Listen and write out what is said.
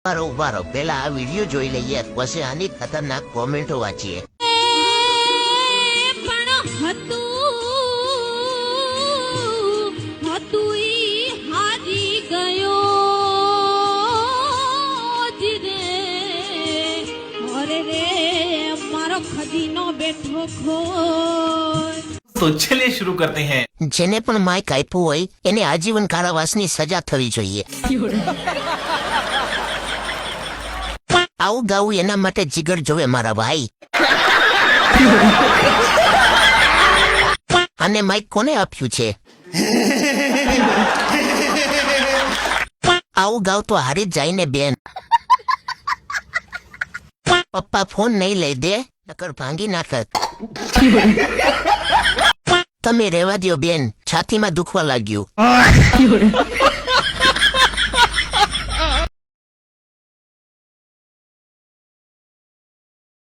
ઉભારો પેલા આ વિડીયો જોઈ લઈએ પછી આની ખતરનાક કોમેન્ટો વાંચીએ. तो चलिए शुरू करते हैं. જેને પણ માઇક આપ્યું હોય એને આજીવન કારાવાસની સજા થવી જોઈએ. આવું ગાવું એના માટે જીગર જોવે મારા ભાઈ. અને માઇક કોને આપ્યું છે? આવું ગાવ તો હારી જ જાય ને બેન. પપ્પા ફોન નહીં લઈ દે નકર ભાંગી નાખત. તમે રેવા દ્યો બેન, છાતીમાં દુખવા લાગ્યું.